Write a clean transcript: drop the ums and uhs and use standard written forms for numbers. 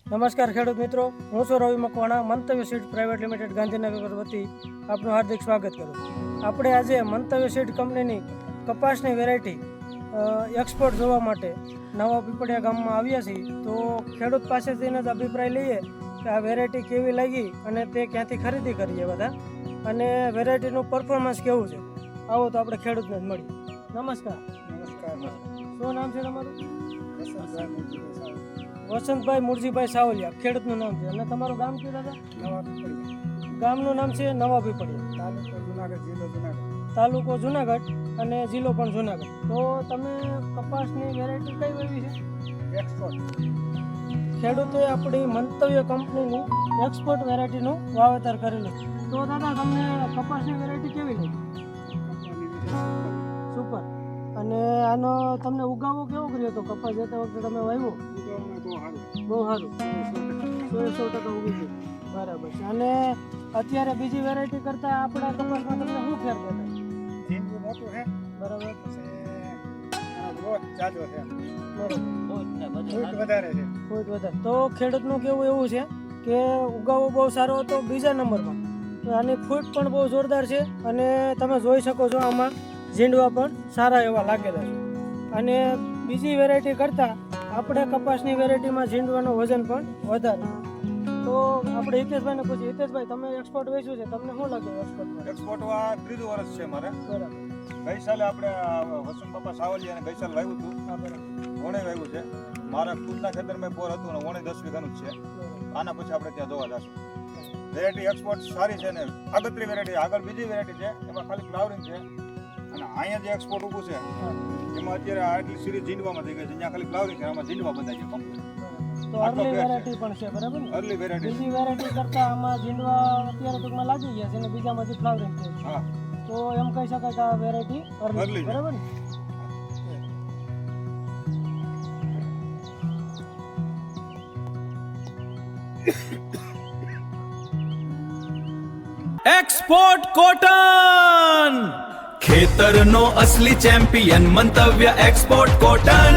નમસ્કાર ખેડૂત મિત્રો, હું છું રવિ મકવાણા. મંતવ્ય સીડ પ્રાઇવેટ લિમિટેડ ગાંધીનગર વતી આપનું હાર્દિક સ્વાગત કરું. આપણે આજે મંતવ્ય સીડ કંપનીની કપાસની વેરાયટી એક્સપોર્ટ જોવા માટે નવા પીપળિયા ગામમાં આવ્યા છીએ. તો ખેડૂત પાસેથી જ અભિપ્રાય લઈએ કે આ વેરાયટી કેવી લાગી અને તે ક્યાંથી ખરીદી કરીએ બધા, અને વેરાયટીનું પરફોર્મન્સ કેવું છે. આવો તો આપણે ખેડૂતને જ મળીએ. નમસ્કાર. શું નામ છે તમારું? વસંતભાઈ મુરજીભાઈ સાવલિયા, ખેડૂતનું નામ છે. અને તમારું ગામ કયું દાદા? નવા પીપળિયા. ગામનું નામ છે નવા પીપળિયા, તાલુકો જુનાગઢ, જિલ્લો જુનાગઢ. તાલુકો જુનાગઢ અને જિલ્લો પણ જુનાગઢ. તો તમે કપાસની વેરાયટી કઈ વાવી છે? એક્સપોર્ટ. ખેડૂતોએ આપણી મંતવ્ય કંપનીની એક્સપોર્ટ વેરાયટીનું વાવેતર કરેલું. તો દાદા તમને કપાસની વેરાયટી કેવી લાગી? સુપર. અને આનો તમને ઉગાવો કેવો કર્યો હતો? કપાસ જતા વખતે તમે વાવ્યો? બહુ સારું, 100% ઉગી ગયું. બરાબર છે. અને અત્યારે બીજી વેરાયટી કરતા આપણા કપાસમાં તમને શું ફેર દેખાય? જીંદું મોટું છે. બરાબર. ગ્રોથ જાજો છે. બરાબર. ફૂટ વધારે છે. ફૂટ વધારે. તો ખેડૂતનું કેવું એવું છે કે ઉગાવો બહુ સારો હતો બીજા નંબરમાં. તો આની ફૂટ પણ બહુ જોરદાર છે. અને તમે જોઈ શકો છો આમાં ઝીંડવા પણ સારા એવા લાગેલા છે. અને બીજી વેરાયટી કરતાં આપણે કપાસની વેરાયટીમાં ઝીંડવાનું વજન પણ વધારે. તો આપણે હિતેશભાઈને પૂછીએ. હિતેશભાઈ, તમે એક્સપોર્ટ વેચ્યું છે, તમને શું લાગે એક્સપોર્ટમાં? એક્સપોર્ટમાં ત્રીજું વર્ષ છે મારે. બરાબર. ગઈ સાલે આપણે વસંત બાપા સાવલિયા અને ગઈ સાલ વાવ્યું હતું. હા, બરાબર. ઓણે વાવ્યું છે. મારા ખુદના ખેતરમાં બોર હતું ને ઓણે 10 વીઘાનું જ છે. આના પછી આપણે ત્યાં જોવા જશું. વેરાયટી એક્સપોર્ટ સારી છે ને આગતરી વેરાયટી. આગળ બીજી વેરાયટી છે એમાં ખાલી ફ્લાવરિંગ છે. અને અહીંયા જે એક્સપોર્ટ ઊભું છે એમાં અત્યારે આટલી સિરીઝ ઝીંડવામાં થઈ ગઈ છે. ત્યાં ખાલી ફ્લાવરિંગ છે, આમાં ઝીંડવા બંધાય છે કમ્પ્લીટ. તો અર્લી વેરાયટી પણ છે, બરાબર ને? Early variety. બીજી વેરાયટી કરતાં આમાં ઝીંડવા અત્યારે ટૂંકમાં લાગી ગયા છે અને બીજામાંથી ફ્લાવરિંગ છે. હા, તો એમ કહી શકાય કે આ વેરાયટી અર્લી Early છે, છે. બરાબર ને? एक्सपोर्ट कॉटन खेतरनो असली चैंपियन मंतव्य एक्सपोर्ट कॉटन।